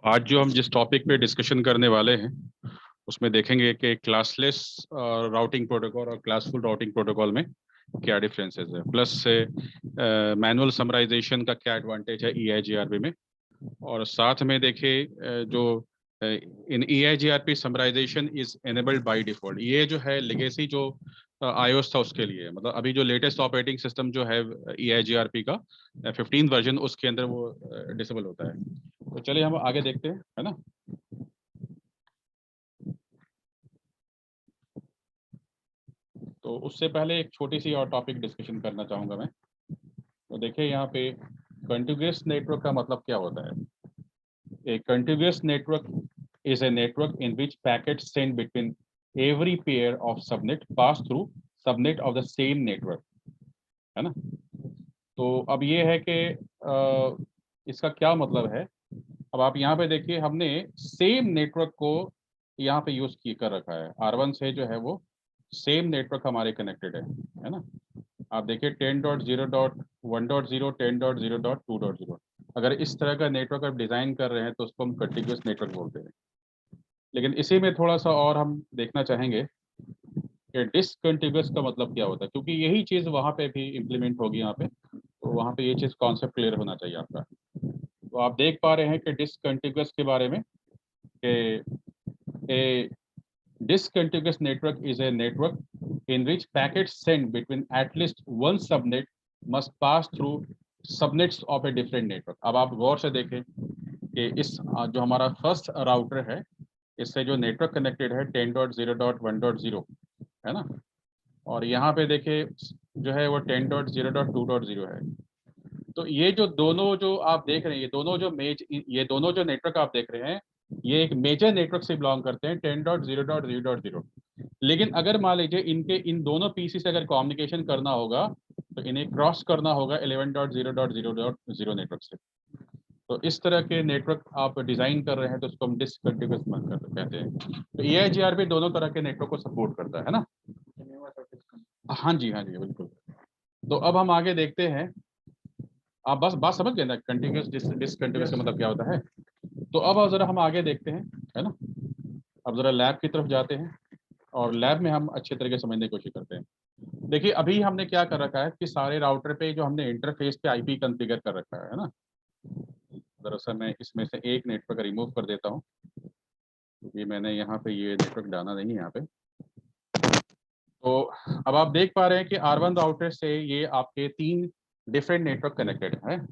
आज जो हम जिस टॉपिक पे डिस्कशन करने वाले हैं उसमें देखेंगे कि क्लासलेस राउटिंग प्रोटोकॉल और क्लासफुल राउटिंग प्रोटोकॉल में क्या डिफरेंसेस है, प्लस से मैनुअल समराइजेशन का क्या एडवांटेज है EIGRP में, और साथ में देखिए जो in EIGRP summarization is enabled by default. ये जो है लेगेसी जो iOS था उसके लिए, मतलब अभी जो लेटेस्ट ऑपरेटिंग सिस्टम जो है EIGRP का 15 वर्जन, उसके अंदर वो डिसेबल होता है। तो चलिए हम आगे देखते हैं, है ना। तो उससे पहले एक छोटी सी और टॉपिक डिस्कशन करना चाहूंगा मैं। तो देखिए यहाँ पे कंटिन्यूअस नेटवर्क का मतलब क्या होता है। A contiguous network is a network in which packets sent between every pair of subnet pass through subnet of the same network, है ना। तो अब ये है कि इसका क्या मतलब है। अब आप यहाँ पे देखिए, हमने सेम नेटवर्क को यहाँ पे यूज कर रखा है। R1 से जो है वो सेम नेटवर्क हमारे कनेक्टेड है ना। आप देखिए 10.0.1.0 10.0.2.0, अगर इस तरह का नेटवर्क आप डिजाइन कर रहे हैं तो उसको हम कंटिन्यूअस नेटवर्क बोलते हैं। लेकिन इसी में थोड़ा सा और हम देखना चाहेंगे कि डिसकंटिन्यूअस का मतलब क्या होता है, क्योंकि यही चीज वहां पे भी इम्प्लीमेंट होगी यहाँ पे। तो वहां पे ये चीज कॉन्सेप्ट क्लियर होना चाहिए आपका। तो आप देख पा रहे हैं कि डिसकंटिन्यूअस के बारे में कि ए discontiguous network is a network in which packets sent between at least one subnet must pass through subnets of a different network। अब आप गौर से देखें कि इस जो हमारा फर्स्ट राउटर है, इससे जो नेटवर्क कनेक्टेड है 10.0.1.0 है ना, और यहाँ पे देखिए जो है वो 10.0.2.0 है। तो ये जो दोनों जो आप देख रहे हैं, ये दोनों जो नेटवर्क आप देख रहे हैं, ये एक मेजर नेटवर्क से बिलोंग करते हैं 10.0.0.0। लेकिन अगर मान लीजिए इनके इन दोनों पीसी से अगर कम्युनिकेशन करना होगा तो इन्हें क्रॉस करना होगा 11.0.0.0 नेटवर्क से। तो इस तरह के नेटवर्क आप डिजाइन कर रहे हैं तो उसको हम डिसकंटिन्यूअस कहते हैं। तो EIGRP दोनों तरह के नेटवर्क को सपोर्ट करता है ना। हाँ जी, हाँ जी, बिल्कुल। तो अब हम आगे देखते हैं। आप बस बात समझ गए ना, कंटिन्यूअस डिसकंटिन्यूअस का मतलब क्या होता है। तो अब जरा हम आगे देखते हैं, है ना। अब जरा लैब की तरफ जाते हैं और लैब में हम अच्छे तरीके से समझने की कोशिश करते हैं। देखिए अभी हमने क्या कर रखा है कि सारे राउटर पे जो हमने इंटरफेस पे IP कॉन्फ़िगर कर रखा है ना। दरअसल मैं इसमें से एक नेटवर्क रिमूव कर देता हूँ क्योंकि मैंने यहाँ पे ये नेटवर्क डाला नहीं है यहाँ पे। तो अब आप देख पा रहे हैं कि R1 राउटर से ये आपके 3 डिफरेंट नेटवर्क कनेक्टेड है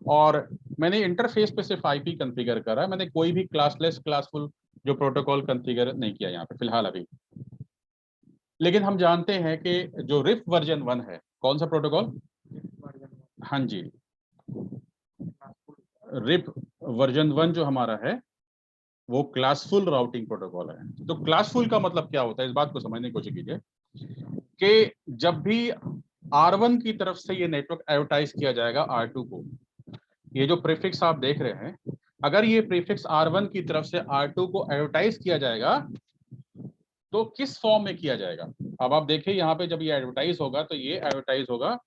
और मैंने इंटरफेस पे सिर्फ IP कॉन्फ़िगर करा है। मैंने कोई भी क्लासलेस क्लासफुल जो प्रोटोकॉल कॉन्फ़िगर नहीं किया यहाँ पे फिलहाल अभी। लेकिन हम जानते हैं कि जो रिप वर्जन 1 है, कौन सा प्रोटोकॉल। हाँ जी, रिप वर्जन 1 जो हमारा है वो क्लासफुल राउटिंग प्रोटोकॉल है। तो क्लासफुल का मतलब क्या होता है, इस बात को समझने की कोशिश कीजिए कि जब भी R1 की तरफ से ये नेटवर्क एडवर्टाइज किया जाएगा R2 को, ये जो प्रीफिक्स आप देख रहे हैं, अगर ये प्रीफिक्स R1 की तरफ से R2 को एडवर्टाइज किया जाएगा तो किस फॉर्म में किया जाएगा। अब आप देखिए यहाँ पे जब ये एडवर्टाइज होगा तो ये एडवर्टाइज होगा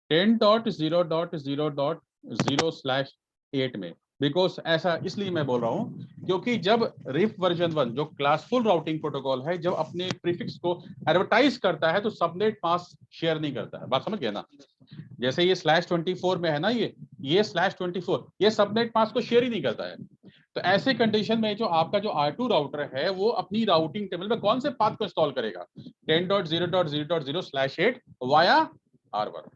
10.0.0.0/8 में। बिकॉज ऐसा इसलिए मैं बोल रहा हूँ क्योंकि जब रिप वर्जन 1 जो क्लासफुल राउटिंग प्रोटोकॉल है, जब अपने प्रीफिक्स को एडवर्टाइज करता है तो सबनेट पास शेयर नहीं करता है। बात समझ गए ना। जैसे ये /24 में है ना, ये /24 ये सबनेट पास को शेयर ही नहीं करता है। तो ऐसे कंडीशन में जो आपका जो R2 राउटर है वो अपनी राउटिंग टेबल में कौन से पाथ को इंस्टॉल करेगा, 10.0.0.0/8 वाया R1।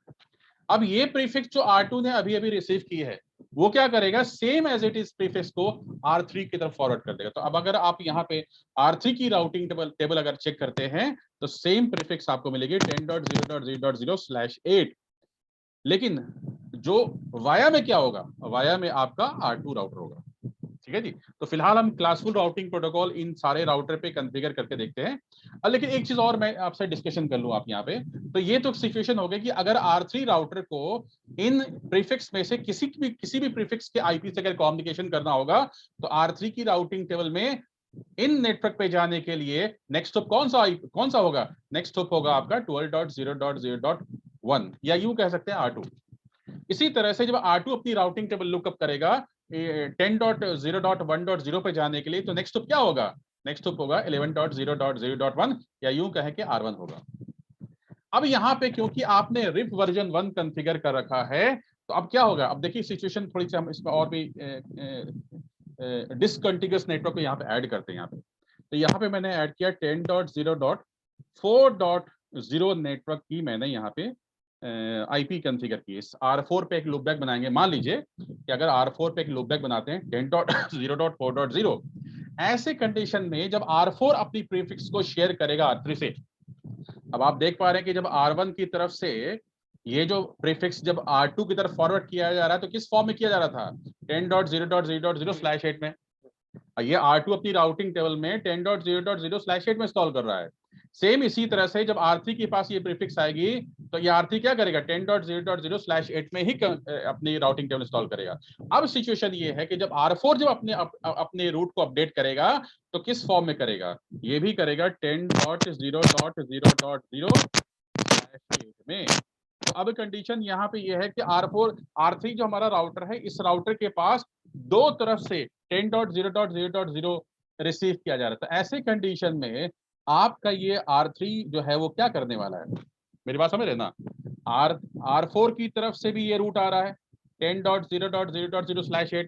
अब ये प्रीफिक्स जो R2 ने अभी अभी रिसीव की है वो क्या करेगा, same as it is prefix को R3 की तरफ फॉरवर्ड कर देगा। तो अब अगर आप यहाँ पे R3 की राउटिंग टेबल अगर चेक करते हैं तो सेम प्रीफिक्स आपको मिलेगी 10.0.0.0/8। लेकिन जो वाया में क्या होगा, वाया में आपका R2 राउटर होगा। ठीक है जी। तो फिलहाल हम क्लासफुल राउटिंग प्रोटोकॉल इन सारे राउटर पे कॉन्फ़िगर करके देखते हैं। लेकिन एक चीज और मैं आपसे डिस्कशन कर लूं आप यहाँ पे। तो ये तो सिचुएशन हो गई कि अगर R3 राउटर को इन प्रीफिक्स में से किसी भी प्रीफिक्स के IP से अगर कम्युनिकेशन करना होगा तो R3 की राउटिंग टेबल में इन नेटवर्क पे जाने के लिए नेक्स्ट होप कौन सा होगा, नेक्स्ट होप होगा आपका 12.0.0.1 या यूं कह सकते हैं R2। इसी तरह से जब R2 अपनी राउटिंग टेबल लुकअप करेगा 10.0.1.0 पे जाने के लिए, तो नेक्स्ट क्या होगा? नेक्स्ट होगा 11.0.0.1 या यूं कहे कि R1 होगा। अब यहाँ पे क्योंकि आपने रिप वर्जन 1 कॉन्फ़िगर कर रखा है, तो अब क्या होगा? अब देखिए सिचुएशन थोड़ी सी हम इसमें और भी डिसकंटिन्यूअस नेटवर्क को यहाँ पे ऐड करते हैं। यहाँ पे तो यहाँ पे मैंने ऐड किया 10.0.4.0 नेटवर्क की मैंने यहाँ पे आईपी कॉन्फ़िगर की। इस R4 पे एक लूपबैक बनाएंगे। मान लीजिए कि अगर R4 पे एक लूपबैक बनाते हैं 10.0.4.0, ऐसे कंडीशन में जब R4 अपनी प्रीफिक्स को शेयर करेगा R3 से, अब आप देख पा रहे हैं कि जब R1 की तरफ से ये जो प्रीफिक्स जब R2 की तरफ फॉरवर्ड किया जा रहा है, तो किस फॉर्म में किया जा रहा था? 10.0.0.0/8 में। ये R2 अपनी राउटिंग टेबल में 10.0.0/8 में इंस्टॉल कर रहा है। सेम इसी तरह से जब R3 के पास ये प्रीफिक्स आएगी, तो ये R3 क्या करेगा? 10.0.0/8 में ही अपनी राउटिंग टेबल इंस्टॉल करेगा। अब सिचुएशन ये है कि जब R4 जब अपने रूट को अपडेट करेगा, तो किस फॉर्म में करेगा? ये भी करेगा 10.0.0.0/8 में। तो अब कंडीशन यहाँ पे ये है कि R3 जो हमारा राउटर है, इस राउटर के पास दो तरफ से 10.0.0.0 रिसीव किया जा रहा था। ऐसे कंडीशन में आपका ये R3 जो है वो क्या करने वाला है? मेरी बात समझ रहे ना? R4 की तरफ से भी ये रूट आ रहा है 10.0.0.0/8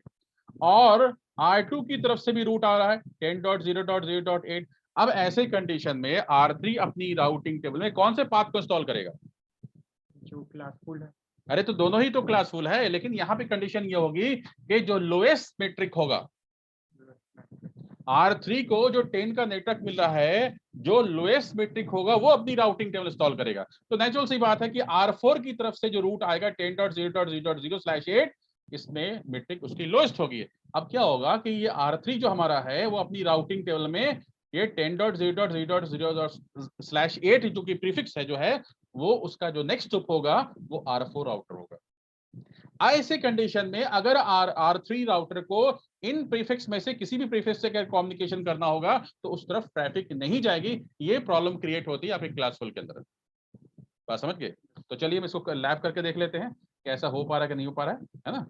और R2 की तरफ से भी रूट आ रहा है 10.0.0.8। अब ऐसे कंडीशन में R3 अपनी राउटिंग टेबल में कौन से पाथ को इंस्टॉल करेगा? जो क्लासफुल है। अरे तो दोनों ही तो क्लासफुल है, लेकिन यहाँ पे कंडीशन ये होगी कि जो लोएस्ट मेट्रिक होगा, R3 को जो 10 का नेटवर्क मिल रहा है, जो लोएस्ट मेट्रिक होगा वो अपनी राउटिंग टेबल इंस्टॉल करेगा। तो नेचुरल सी बात है कि R4 की तरफ से जो रूट आएगा 10.0.0.0/8, इसमें मेट्रिक उसकी लोएस्ट होगी। अब क्या होगा कि ये R3 जो हमारा है वो अपनी राउटिंग टेबल में ये 10.0.0.0/8 जो कि प्रीफिक्स है जो है, वो उसका जो नेक्स्ट स्टेप होगा वो R4 राउटर होगा। ऐसे कंडीशन में अगर R3 राउटर को इन प्रीफिक्स में से किसी भी प्रीफिक्स से अगर कम्युनिकेशन करना होगा, तो उस तरफ ट्रैफिक नहीं जाएगी। ये प्रॉब्लम क्रिएट होती है आपके क्लासफुल के अंदर। बात समझ गए? तो चलिए हम इसको लैब करके देख लेते हैं कैसा हो पा रहा है कि नहीं हो पा रहा है ना?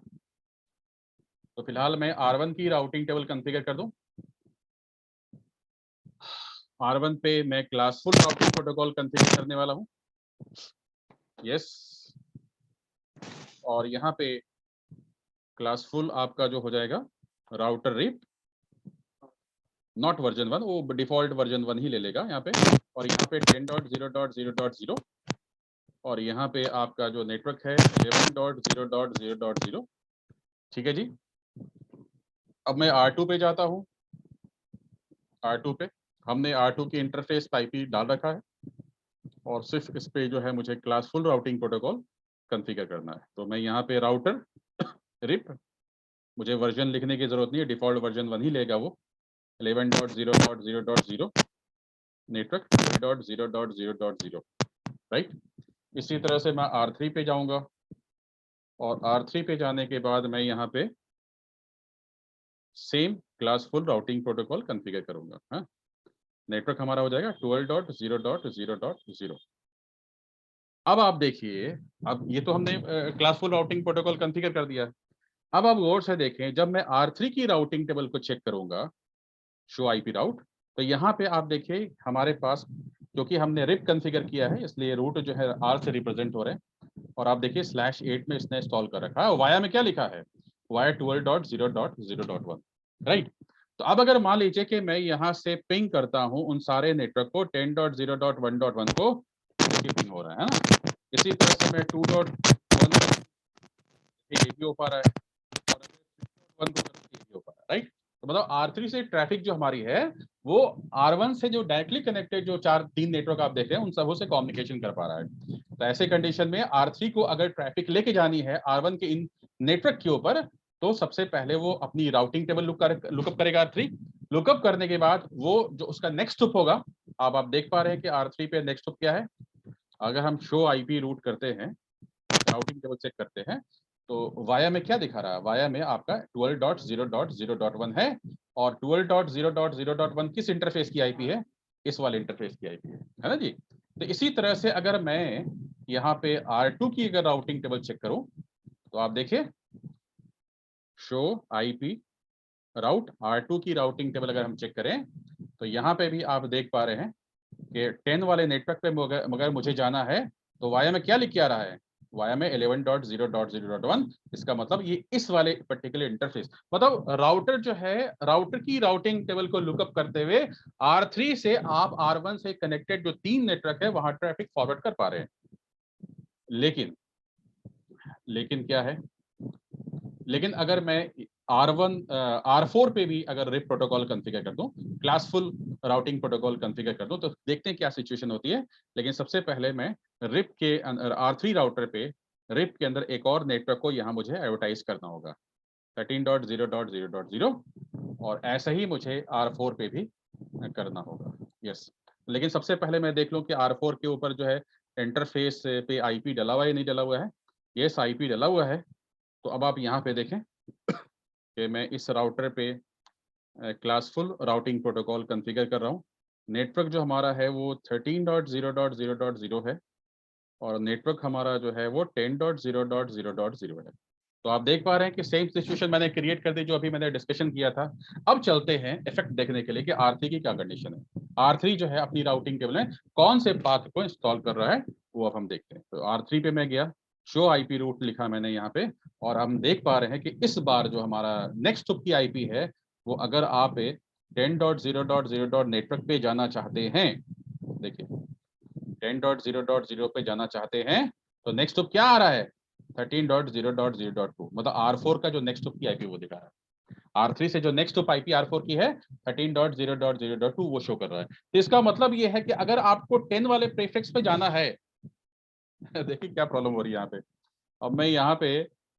तो फिलहाल मैं R1 की राउटिंग टेबल कॉन्फ़िगर कर दूं। R1 पे मैं क्लासफुल राउटिंग प्रोटोकॉल कॉन्फ़िगर करने वाला हूं। यस, और यहाँ पे क्लासफुल आपका जो हो जाएगा राउटर रिप, नॉट वर्जन 1, वो डिफॉल्ट वर्जन 1 ही ले लेगा यहाँ पे। और यहाँ पे 10.0.0.0 और यहाँ पे आपका जो नेटवर्क है 11.0.0.0। ठीक है जी। अब मैं R2 पे जाता हूँ। R2 पे हमने R2 की इंटरफेस आईपी डाल रखा है और सिर्फ इस पे जो है मुझे क्लासफुल राउटिंग प्रोटोकॉल कॉन्फ़िगर करना है। तो मैं यहाँ पे राउटर रिप, मुझे वर्जन लिखने की जरूरत नहीं है, डिफॉल्ट वर्जन 1 ही लेगा वो। 11.0.0.0 नेटवर्क 10.0.0.0, राइट। इसी तरह से मैं R3 पे जाऊंगा और R3 पे जाने के बाद मैं यहाँ पे same classful routing protocol configure करूंगा। हाँ, नेटवर्क हमारा हो जाएगा 12.0.0.0। अब आप देखिए, अब ये तो हमने क्लासफुल राउटिंग प्रोटोकॉल कॉन्फ़िगर कर दिया। अब आप गौर से देखें, जब मैं R3 की राउटिंग टेबल को चेक करूंगा, शो आईपी राउट, तो यहाँ पे आप देखिए हमारे पास, क्योंकि हमने रिप कॉन्फ़िगर किया है इसलिए रूट जो है R से रिप्रेजेंट हो रहे हैं। और आप देखिए /8 में इसने इंस्टॉल कर रखा है। वाया में क्या लिखा है? Via 12.0.0.1, right. तो अब अगर मान लीजिए कि मैं यहाँ से पिंग करता हूँ उन सारे नेटवर्क को 10.0.1.1 को, पिंग हो रहा है ना। इसी तरह से मैं 2.1 ये भी हो पा रहा है और 1 भी हो पा रहा है, राइट। तो मतलब R3 से ट्रैफिक जो हमारी है वो R1 से जो डायरेक्टली कनेक्टेड जो 3 नेटवर्क आप देख रहे हैं उन सबों से कम्युनिकेशन कर पा रहा है। तो ऐसे कंडीशन में R3 को अगर ट्रैफिक लेके जानी है R1 के इन नेटवर्क के ऊपर, तो सबसे पहले वो अपनी राउटिंग टेबल लुकअप करेगा R3। लुकअप करने के बाद वो जो उसका नेक्स्ट स्टेप होगा, अब आप देख पा रहे हैं कि R3 पे नेक्स्ट स्टेप क्या है। अगर हम शो आईपी रूट करते हैं, राउटिंग टेबल चेक करते हैं, तो वाया में क्या दिखा रहा है? वाया में आपका 12.0.0.1 है और 12.0.0.1 किस इंटरफेस की आईपी है? इस वाले इंटरफेस की आईपी है ना जी। तो इसी तरह से अगर मैं यहाँ पे R2 की अगर राउटिंग टेबल चेक करूं, तो आप देखिए शो आईपी राउट R2 की राउटिंग टेबल अगर हम चेक करें तो यहाँ पे भी आप देख पा रहे हैं कि 10 वाले नेटवर्क पे मगर मुझे जाना है तो वाया में क्या लिख के आ रहा है, वाया में 11.0.0.1। इसका मतलब ये इस वाले पर्टिकुलर इंटरफेस, मतलब राउटर जो है राउटर की राउटिंग टेबल को लुकअप करते हुए R3 से आप R1 से कनेक्टेड जो 3 नेटवर्क है वहां ट्रैफिक फॉरवर्ड कर पा रहे हैं। लेकिन क्या है, लेकिन अगर मैं R1 R4 पे भी अगर रिप प्रोटोकॉल कॉन्फ़िगर कर दूं, क्लासफुल राउटिंग प्रोटोकॉल कॉन्फ़िगर कर दूं, तो देखते हैं क्या सिचुएशन होती है। लेकिन सबसे पहले मैं रिप के R3 राउटर पे रिप के अंदर एक और नेटवर्क को यहाँ मुझे एडवर्टाइज करना होगा 13.0.0.0 और ऐसा ही मुझे R4 पे भी करना होगा। यस, लेकिन सबसे पहले मैं देख लूं कि R4 के ऊपर जो है इंटरफेस पे आईपी डला हुआ है या नहीं डला हुआ है। यस, आईपी डला हुआ है। तो अब आप यहाँ पे देखें कि मैं इस राउटर पे क्लासफुल राउटिंग प्रोटोकॉल कॉन्फ़िगर कर रहा हूँ। नेटवर्क जो हमारा है वो 13.0.0.0 है और नेटवर्क हमारा जो है वो 10.0.0.0 है। तो आप देख पा रहे हैं कि सेम सिचुएशन मैंने क्रिएट कर दी जो अभी मैंने डिस्कशन किया था। अब चलते हैं इफेक्ट देखने के लिए कि R3 की क्या कंडीशन है। R3 जो है अपनी राउटिंग टेबल में कौन से पाथ को इंस्टॉल कर रहा है वो अब हम देखते हैं। तो R3 पे मैं गया, शो आईपी रूट लिखा मैंने यहाँ पे और हम देख पा रहे हैं कि इस बार जो हमारा नेक्स्ट की आईपी है वो अगर आप 10.0.0. नेटवर्क पे जाना चाहते हैं, देखिए 10.0.0 पे जाना चाहते हैं तो नेक्स्ट क्या आ रहा है 13.0.0.2, मतलब R4 का जो नेक्स्ट की आईपी वो दिखा रहा है। R3 से जो नेक्स्ट आईपी R4 की है 13.0.0.2 वो शो कर रहा है। तो इसका मतलब ये है कि अगर आपको 10 वाले प्रीफिक्स पे जाना है देखिए क्या प्रॉब्लम हो रही है यहाँ पे। अब मैं यहाँ पे,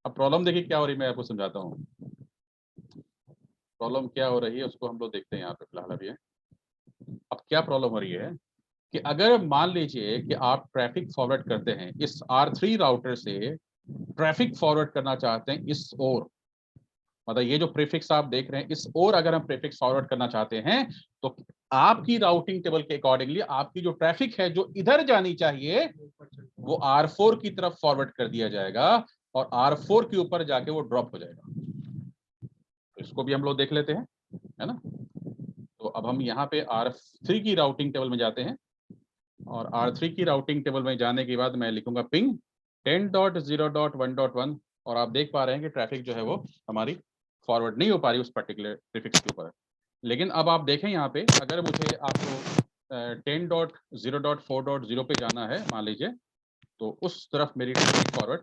अब प्रॉब्लम देखिए क्या हो रही है, मैं आपको समझाता हूँ प्रॉब्लम क्या हो रही है, उसको हम लोग देखते हैं यहाँ पे फिलहाल अभी। अब क्या प्रॉब्लम हो रही है कि अगर मान लीजिए कि आप ट्रैफिक फॉरवर्ड करते हैं इस R3 राउटर से, ट्रैफिक फॉरवर्ड करना चाहते हैं इस ओर, मतलब ये जो प्रीफिक्स आप देख रहे हैं इस ओर अगर हम प्रीफिक्स फॉरवर्ड करना चाहते हैं तो आपकी राउटिंग टेबल के अकॉर्डिंगली आपकी जो ट्रैफिक है जो इधर जानी चाहिए वो R4 की तरफ फॉरवर्ड कर दिया जाएगा और R4 के ऊपर जाके वो ड्रॉप हो जाएगा। तो इसको भी हम लोग देख लेते हैं, है ना। तो अब हम यहाँ पे R3 की राउटिंग टेबल में जाते हैं और R3 की राउटिंग टेबल में जाने के बाद मैं लिखूंगा पिंग 10.0.1.1 और आप देख पा रहे हैं कि ट्रैफिक जो है वो हमारी फॉरवर्ड नहीं हो पा रही उस पर्टिकुलर प्रीफिक्स के ऊपर। लेकिन अब आप देखें यहाँ पे अगर मुझे आपको 10.0.4.0 पे जाना है मान लीजिए, तो उस तरफ मेरी ट्रैफिक फॉरवर्ड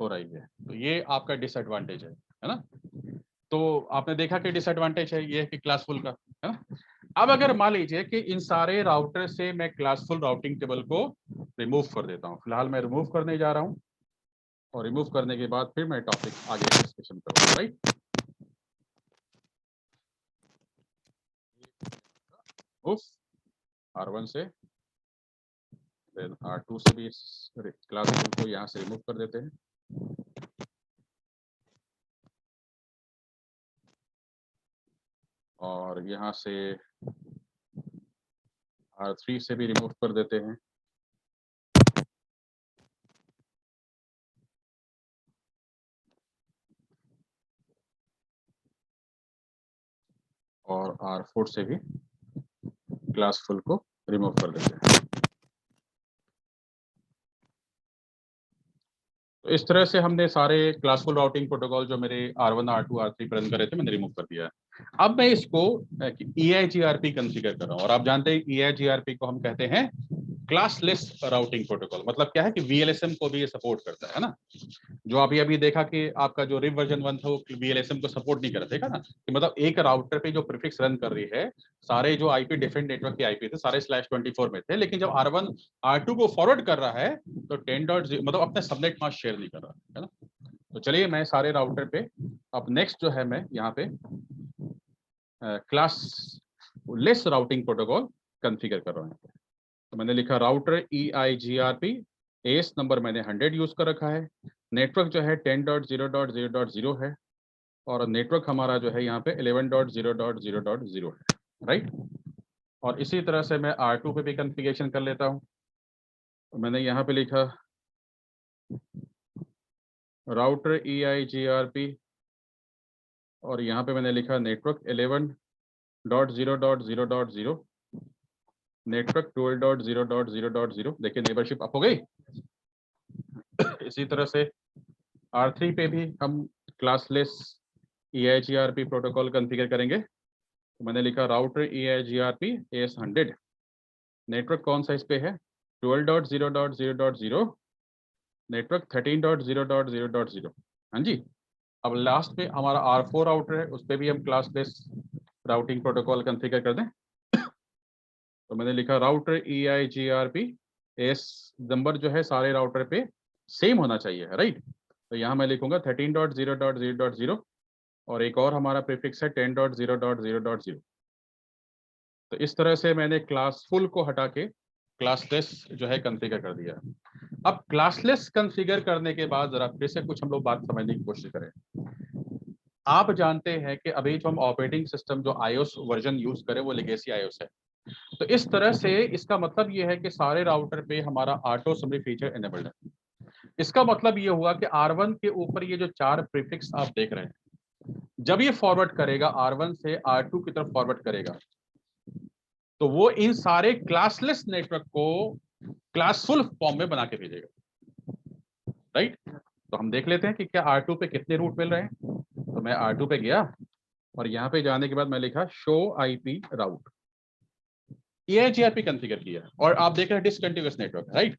हो रही है। तो ये आपका डिसएडवांटेज है ना। तो आपने देखा कि डिसएडवांटेज है ये कि क्लासफुल का, है ना। अब अगर मान लीजिए कि इन सारे राउटर से मैं क्लासफुल राउटिंग टेबल को रिमूव कर देता हूं, फिलहाल मैं रिमूव करने जा रहा हूं और रिमूव करने के बाद फिर मैं टॉपिक आगे डिस्कशन करूंगा, राइट। R1 से फिर R2 से भी क्लासफुल को यहाँ से रिमूव कर देते हैं और यहाँ से R3 से भी रिमूव कर देते हैं और R4 से भी क्लासफुल को रिमूव कर देते हैं। तो इस तरह से हमने सारे क्लासफुल राउटिंग प्रोटोकॉल जो मेरे R1 R2 R3 पर रन कर रहे थे मैंने रिमूव कर दिया है। अब मैं इसको EIGRP कॉन्फ़िगर कर रहा हूँ और आप जानते हैं EIGRP को हम कहते हैं क्लासलेस राउटिंग प्रोटोकॉल। मतलब क्या है कि VLSM को भी ये सपोर्ट करता है ना। जो अभी अभी देखा कि आपका जो रिप वर्जन 1 था वो VLSM को सपोर्ट नहीं कर रहा था ना, कि मतलब एक राउटर पे जो प्रीफिक्स रन कर रही है सारे जो आईपी डिफरेंट नेटवर्क के आईपी थे सारे /24 में थे, लेकिन जब R1 R2 को फॉरवर्ड कर रहा है तो 10.0 मतलब अपने सबनेट मास्क शेयर नहीं कर रहा है ना। तो चलिए मैं सारे राउटर पे अब नेक्स्ट जो है मैं यहाँ पे class less routing protocol configure कर रहा हूँ। तो मैंने लिखा राउटर EIGRP, एस नंबर मैंने 100 यूज कर रखा है, नेटवर्क जो है 10.0.0.0 है और नेटवर्क हमारा जो है यहाँ पे 11.0.0.0 है, राइट। और इसी तरह से मैं R2 पे भी कॉन्फ़िगरेशन कर लेता हूँ। तो मैंने यहाँ पे लिखा राउटर EIGRP और यहाँ पे मैंने लिखा नेटवर्क 11.0.0.0, नेटवर्क 12.0.0.0। देखिए नेबरशिप अप हो गई। इसी तरह से R3 पे भी हम क्लासलेस EIGRP प्रोटोकॉल कॉन्फ़िगर करेंगे। तो मैंने लिखा राउटर EIGRP AS100, नेटवर्क कौन सा इस पे है 12.0.0.0, नेटवर्क 13.0.0.0। हाँ जी। अब लास्ट में हमारा R4 राउटर है, उस पर भी हम क्लासलेस राउटिंग प्रोटोकॉल कॉन्फ़िगर कर दें। तो मैंने लिखा राउटर EIGRP AS नंबर जो है सारे राउटर पे सेम होना चाहिए, राइट। तो यहाँ मैं लिखूंगा 13.0.0.0 और एक और हमारा प्रीफिक्स है 10.0.0.0। तो इस तरह से मैंने क्लासफुल को हटा के क्लासलेस जो है कॉन्फ़िगर कर दिया। अब क्लासलेस कॉन्फ़िगर करने के बाद जरा फिर से कुछ हम लोग बात समझने की कोशिश करें। आप जानते हैं कि अभी जो हम ऑपरेटिंग सिस्टम जो iOS वर्जन यूज करें वो लेगेसी iOS है। तो इस तरह से इसका मतलब ये है कि सारे राउटर पे हमारा ऑटो समरी फीचर एनेबल्ड है। इसका मतलब ये हुआ कि R1 के ऊपर ये जो 4 प्रीफिक्स आप देख रहे हैं, जब ये फॉरवर्ड करेगा R1 से R2 की तरफ फॉरवर्ड करेगा, तो वो इन सारे क्लासलेस नेटवर्क को क्लासफुल फॉर्म में बना के भेजेगा, राइट। तो हम देख लेते हैं कि क्या R2 पे कितने रूट मिल रहे हैं। तो मैं R2 पे गया और यहाँ पे जाने के बाद मैं लिखा शो IP राउट, EIGRP कॉन्फ़िगर किया और आप देख रहे हैं डिसकंटिन्यूअस नेटवर्क, राइट।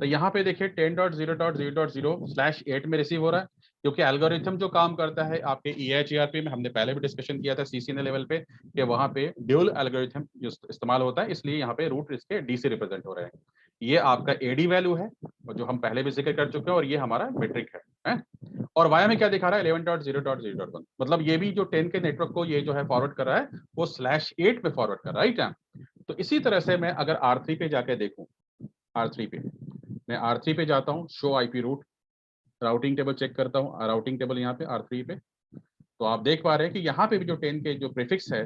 तो यहाँ पे देखिए 10.0.0.0/8 में रिसीव हो रहा है, क्योंकि एल्गोरिथम जो काम करता है आपके EIGRP में, हमने पहले भी डिस्कशन किया था CCNA लेवल पे कि वहाँ पे ड्यूल एल्गोरिथम इस्तेमाल होता है, इसलिए यहाँ पे रूट इसके D से रिप्रेजेंट हो रहे हैं। ये आपका AD वैल्यू है और जो हम पहले भी जिक्र कर चुके हैं, और ये हमारा मेट्रिक है? और वाया में क्या दिखा रहा है 11.0.0.1, मतलब ये भी जो 10 के नेटवर्क को ये जो है फॉरवर्ड कर रहा है वो /8 पे फॉरवर्ड कर रहा है, राइट। तो इसी तरह से मैं अगर R3 पे जाके देखूं, R3 पे मैं R3 पे जाता हूं, show IP route, routing table check करता हूं, राउटिंग टेबल यहाँ पे R3 पे, तो आप देख पा रहे हैं कि यहाँ पे भी जो 10 के जो प्रीफिक्स है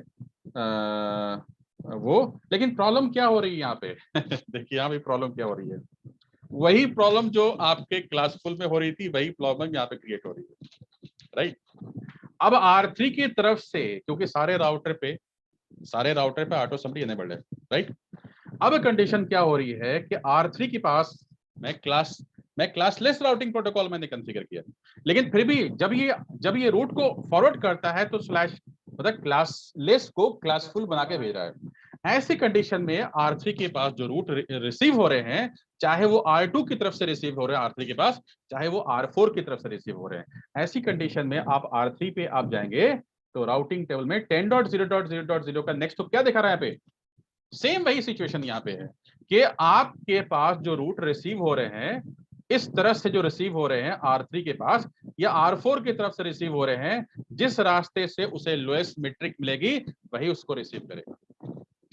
वो, लेकिन प्रॉब्लम क्या हो रही है यहाँ पे देखिए यहाँ पे प्रॉब्लम क्या हो रही है, वही प्रॉब्लम जो आपके क्लासफुल में हो रही थी वही प्रॉब्लम यहाँ पे क्रिएट हो रही है, राइट। अब R3 की तरफ से, क्योंकि सारे राउटर पे ऑटो समरी एनेबल्ड है, राइट। अब कंडीशन क्या हो रही है कि R3 के पास मैं क्लासलेस राउटिंग प्रोटोकॉल मैंने कॉन्फ़िगर किया, लेकिन फिर भी जब ये रूट को फॉरवर्ड करता है तो स्लैश मतलब क्लासलेस को क्लासफुल बना के भेज रहा है। ऐसी कंडीशन में R3 के पास जो रूट रिसीव हो रहे हैं, चाहे वो R2 की तरफ से रिसीव हो रहे हैं R3 के पास, चाहे वो R4 की तरफ से रिसीव हो रहे हैं, ऐसी कंडीशन में आप R3 पे आप जाएंगे तो राउटिंग टेबल में 10.0.0.0 का नेक्स्ट तो क्या दिखा रहा है यहाँ पे, सेम वही सिचुएशन यहाँ पे है कि आपके पास जो रूट रिसीव हो रहे हैं, इस तरह से जो रिसीव हो रहे हैं R3 के पास, या R4 की तरफ से रिसीव हो रहे हैं, जिस रास्ते से उसे लोएस्ट मेट्रिक मिलेगी वही उसको रिसीव करेगा,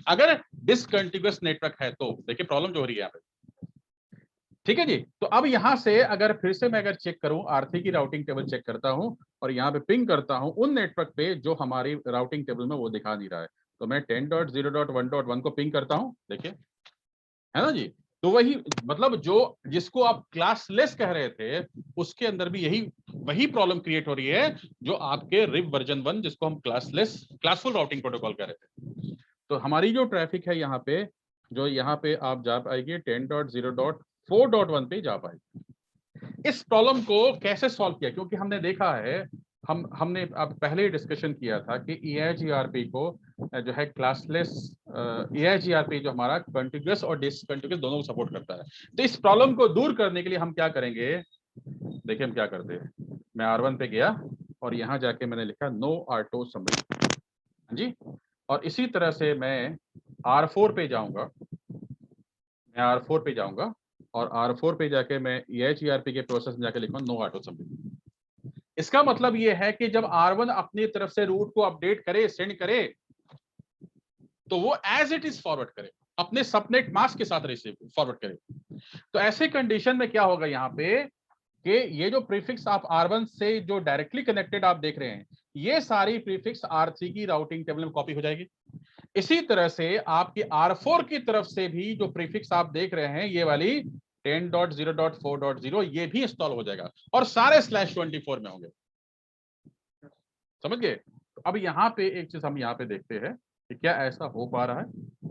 अगर डिसकंटिन्यूअस नेटवर्क है तो। देखिए प्रॉब्लम जो हो रही है यहाँ पे, ठीक है जी। तो अब यहां से अगर फिर से मैं अगर चेक करूं, R3 की राउटिंग टेबल चेक करता हूं और यहाँ पे पिंग करता हूं उन नेटवर्क पे जो हमारी राउटिंग टेबल में वो दिखा नहीं रहा है, तो मैं 10.0.1.1 को पिंग करता हूं, देखिए है ना जी। तो वही मतलब जो जिसको आप क्लासलेस कह रहे थे उसके अंदर भी वही प्रॉब्लम क्रिएट हो रही है जो आपके रिव वर्जन 1 जिसको हम क्लासफुल राउटिंग प्रोटोकॉल कह रहे थे। तो हमारी जो ट्रैफिक है यहाँ पे, जो यहाँ पे आप जा पाएंगे 10.0.4.1 पे जा पाएंगे। इस प्रॉब्लम को कैसे सॉल्व किया, क्योंकि हमने देखा है, हमने अब पहले ही डिस्कशन किया था कि EIGRP को जो है क्लासलेस EIGRP जो हमारा कंटिन्यूअस और डिसकंटिन्यूअस दोनों को सपोर्ट करता है। तो इस प्रॉब्लम को दूर करने के लिए हम क्या करेंगे, देखिए हम क्या करते हैं, मैं R1 पे गया और यहाँ जाके मैंने लिखा नो ऑटो समरी जी, और इसी तरह से मैं R4 पे जाऊंगा, और R4 पे जाके मैं EIGRP के प्रोसेस में जाके लिखूंगा नो ऑटो समरी। इसका मतलब ये है कि जब R1 अपनी तरफ से रूट को अपडेट करे, सेंड करे, तो वो एज इट इज फॉरवर्ड करे, अपने सबनेट मास्क के साथ रिसीव फॉरवर्ड करे। तो ऐसे कंडीशन में क्या होगा यहाँ पे कि ये जो प्रीफिक्स आप R1 से जो डायरेक्टली कनेक्टेड आप देख रहे हैं, ये सारी प्रीफिक्स R3 की राउटिंग टेबल में कॉपी हो जाएगी। इसी तरह से आपकी R4 की तरफ से भी जो प्रीफिक्स आप देख रहे हैं, ये वाली 10.0.4.0, ये भी इंस्टॉल हो जाएगा और सारे /24 में होंगे। समझ गए? तो अब यहाँ पे एक चीज हम यहाँ पे देखते हैं कि क्या ऐसा हो पा रहा है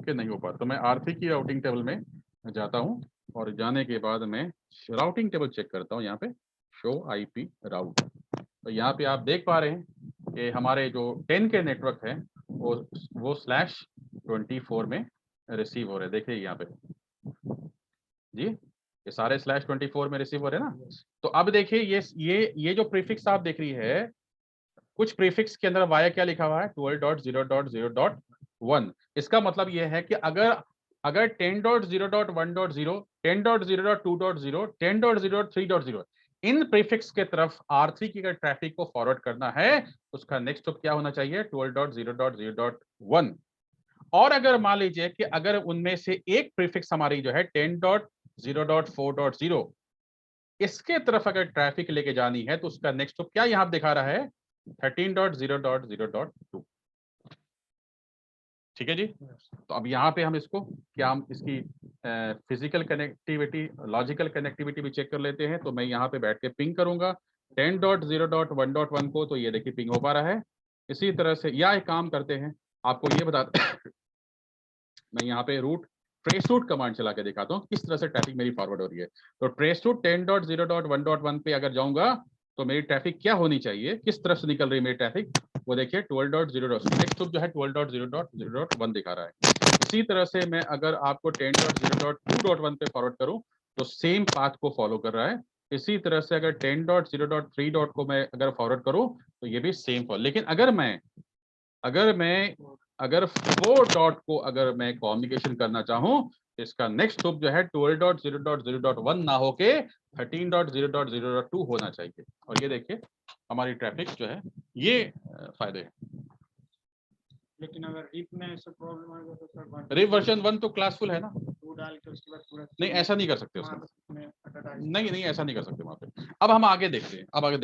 कि नहीं हो पा रहा। तो मैं R3 की राउटिंग टेबल में जाता हूँ और जाने के बाद मैं राउटिंग टेबल चेक करता हूँ यहाँ पे शो IP राउट। तो यहाँ पे आप देख पा रहे हैं कि हमारे जो 10 के नेटवर्क है वो /24 में रिसीव हो रहे हैं। देखिए यहाँ पे जी, ये सारे /24 में रिसीव हो रहे हैं ना। तो अब देखिए ये जो प्रीफिक्स आप देख रही है, कुछ प्रीफिक्स के अंदर वाया क्या लिखा हुआ है 12.0.0.1। इसका मतलब ये है कि अगर अगर 10.0.1.0 10.0.2.0 10.0.3.0 इन प्रीफिक्स के तरफ R3 की अगर ट्रैफिक को फॉरवर्ड करना है तो उसका नेक्स्ट स्टेप क्या होना चाहिए 12.0.0.1। और अगर मान लीजिए कि अगर उनमें से एक प्रीफिक्स हमारी जो है 10.0.4.0 इसके तरफ अगर ट्रैफिक लेके जानी है तो उसका नेक्स्ट स्टेप क्या यहां दिखा रहा है 13.0.0.2। ठीक है जी। तो अब यहाँ पे हम इसको क्या हम इसकी फिजिकल कनेक्टिविटी लॉजिकल कनेक्टिविटी भी चेक कर लेते हैं। तो मैं यहाँ पे बैठ के पिंग करूंगा 10.0.1.1 को, तो ये देखिए पिंग हो पा रहा है। इसी तरह से या एक काम करते हैं, आपको ये बता मैं यहाँ पे ट्रेस रूट कमांड चला के दिखाता हूँ किस तरह से ट्रैफिक मेरी फॉरवर्ड हो रही है। तो ट्रेस रूट 10.0.1.1 पे अगर जाऊंगा तो मेरी ट्रैफिक क्या होनी चाहिए, किस तरफ से निकल रही है मेरी ट्रैफिक, वो देखिए 12.0 नेक्स्ट जो है 12.0.0.1 दिखा रहा है। इसी तरह से मैं अगर आपको 10.0.2.1 पे फॉरवर्ड करूं तो सेम पाथ को फॉलो कर रहा है। इसी तरह से अगर 10.0.3. को मैं अगर फॉरवर्ड करूं तो ये भी सेम फॉलो। लेकिन अगर 4 डॉट को अगर मैं कम्युनिकेशन करना चाहूं तो इसका नेक्स्ट स्टेप जो है 12.0.0.1 ना होके 13.0.0.2 होना चाहिए। और ये देखिए हमारी ट्रैफिक जो है ये फायदे हैं। लेकिन अगर रिप में ऐसा प्रॉब्लम आ गया तो सर रिप वर्जन 1 तो क्लासफुल है ना, 2 डाल के उसके बाद पूरा नहीं ऐसा नहीं कर सकते उसमें, में नहीं ऐसा नहीं कर सकते वहां पे। अब हम आगे देखते हैं, अब आगे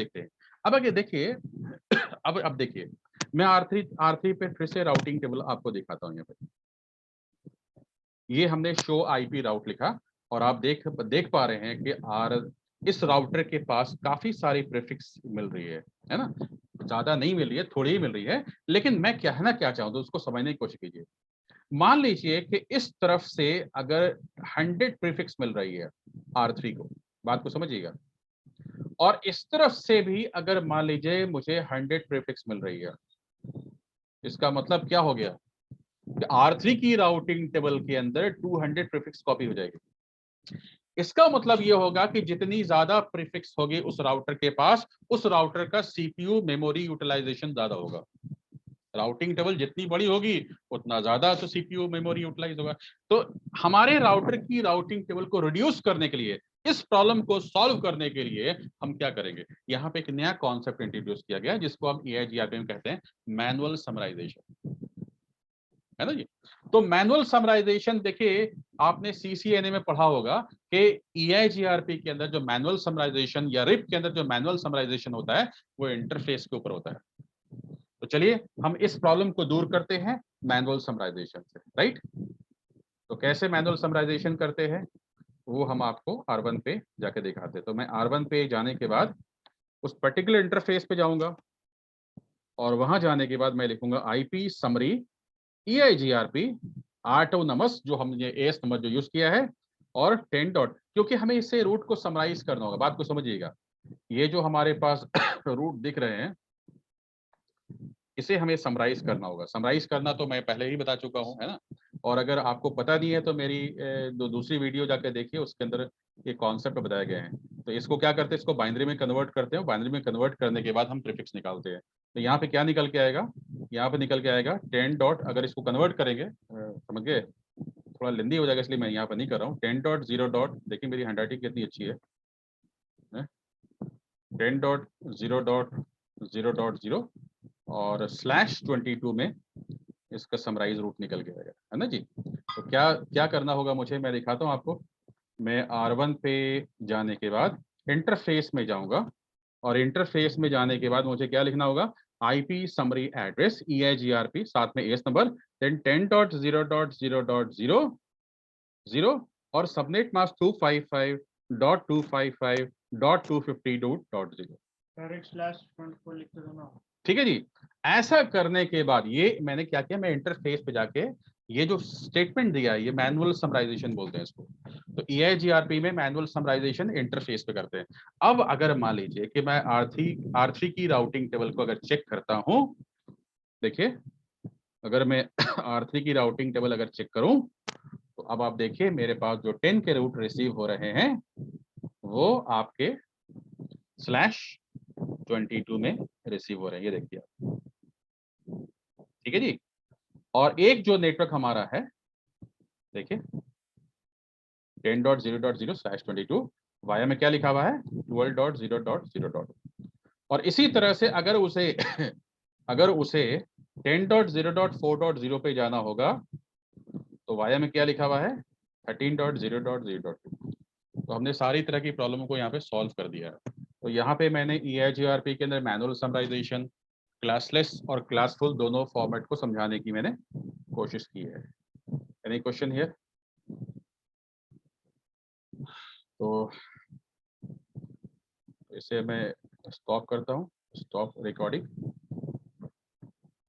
देखिए अब देखिए मैं R3 पे फिर से राउटिंग टेबल आपको दिखाता हूँ। यहाँ पे ये हमने शो IP राउट लिखा और आप देख पा रहे हैं कि इस राउटर के पास काफी सारी प्रीफिक्स मिल रही है ना। ज्यादा नहीं मिल रही है, थोड़ी ही मिल रही है, लेकिन मैं कहना क्या चाहूँ तो उसको समझने की कोशिश कीजिए। मान लीजिए कि इस तरफ से अगर 100 प्रीफिक्स मिल रही है R3 को, बात को समझिएगा, और इस तरफ से भी अगर मान लीजिए मुझे 100 प्रीफिक्स मिल रही है, इसका मतलब क्या हो गया कि R3 की राउटिंग टेबल के अंदर 200 प्रीफिक्स कॉपी हो जाएगी। इसका मतलब यह होगा कि जितनी ज्यादा प्रीफिक्स होगी उस राउटर के पास, उस राउटर का CPU मेमोरी यूटिलाइजेशन ज्यादा होगा। राउटिंग टेबल जितनी बड़ी होगी उतना ज्यादा तो CPU मेमोरी यूटिलाइज होगा। तो हमारे राउटर की राउटिंग टेबल को रिड्यूस करने के लिए, इस प्रॉब्लम को सॉल्व करने के लिए हम क्या करेंगे, यहाँ पे एक नया कॉन्सेप्ट इंट्रोड्यूस किया गया जिसको हम EIGRP में कहते हैं मैनुअल समराइजेशन, है ना जी। तो मैनुअल समराइजेशन देखिए आपने CCNA में पढ़ा होगा कि EIGRP के अंदर जो मैनुअल समराइजेशन या RIP के अंदर जो मैनुअल समराइजेशन होता है वो इंटरफेस के ऊपर होता है। तो चलिए हम इस प्रॉब्लम को दूर करते हैं मैनुअल समराइजेशन से, राइट। तो कैसे मैनुअल समराइजेशन करते हैं वो हम आपको R1 पे जाके दिखाते हैं। तो मैं R1 पे जाने के बाद उस पर्टिकुलर इंटरफेस पे जाऊंगा और वहां जाने के बाद मैं लिखूंगा IP समरी EIGRP ऑटोनमस, जो हमने AS नंबर जो यूज किया है, और 10 डॉट, क्योंकि हमें इसे रूट को समराइज करना होगा। बात को समझिएगा, ये जो हमारे पास रूट दिख रहे हैं इसे हमें समराइज करना होगा। समराइज करना तो मैं पहले ही बता चुका हूं, है ना। और अगर आपको पता नहीं है तो मेरी दूसरी वीडियो जाकर देखिए, उसके अंदर ये कॉन्सेप्ट बताए गए हैं। तो इसको क्या करते हैं, इसको बाइनरी में कन्वर्ट करते हैं। बाइनरी में कन्वर्ट करने के बाद हम प्रीफिक्स निकालते हैं। तो यहाँ पे क्या निकल के आएगा, यहाँ पे निकल के आएगा 10 डॉट, अगर इसको कन्वर्ट करेंगे, समझ गए, थोड़ा लेंदी हो जाएगा इसलिए मैं यहाँ पर नहीं कर रहा हूँ। 10.0 डॉट, देखिए मेरी हैंडराइटिंग कितनी अच्छी है, 10.0.0.0 और /22 में इसका समराइज रूट निकल के आएगा, है ना जी। तो क्या क्या करना होगा मुझे, मैं दिखाता हूँ आपको। मैं R1 पे जाने के बाद इंटरफेस में जाऊंगा और इंटरफेस में जाने के बाद मुझे क्या लिखना होगा, IP समरी एड्रेस EIGRP साथ में AS नंबर, देन 10.0.0.0 और सबनेट मास्क 255.255.250.0। डायरेक्ट /24 लिख के देना। ठीक है जी। ऐसा करने के बाद ये मैंने क्या किया, मैं इंटरफेस पे जाके ये जो स्टेटमेंट दिया है ये मैनुअल समराइजेशन बोलते हैं इसको। तो EIGRP में मैनुअल समराइजेशन इंटरफेस पे करते हैं। अब अगर मान लीजिए कि मैं R3 की राउटिंग टेबल को अगर चेक करता हूं, देखिए अगर मैं R3 की राउटिंग टेबल अगर चेक करूं तो अब आप देखिए मेरे पास जो 10 के रूट रिसीव हो रहे हैं वो आपके /22 में रिसीव हो रहे हैं, ये देखिए आप, ठीक है जी। और एक जो नेटवर्क हमारा है देखिए 10.0.0/22 वाया में क्या लिखा हुआ है 12.0.0. और इसी तरह से अगर उसे अगर उसे 10.0.4.0 पे जाना होगा तो वाया में क्या लिखा हुआ है 13.0.0.2. तो हमने सारी तरह की प्रॉब्लमों को यहाँ पे सॉल्व कर दिया है। तो यहाँ पे मैंने EIGRP के अंदर मैनुअल समराइजेशन, क्लासलेस और क्लासफुल दोनों फॉर्मेट को समझाने की मैंने कोशिश की है। Any question here? तो इसे मैं स्टॉप करता हूँ, स्टॉप रिकॉर्डिंग।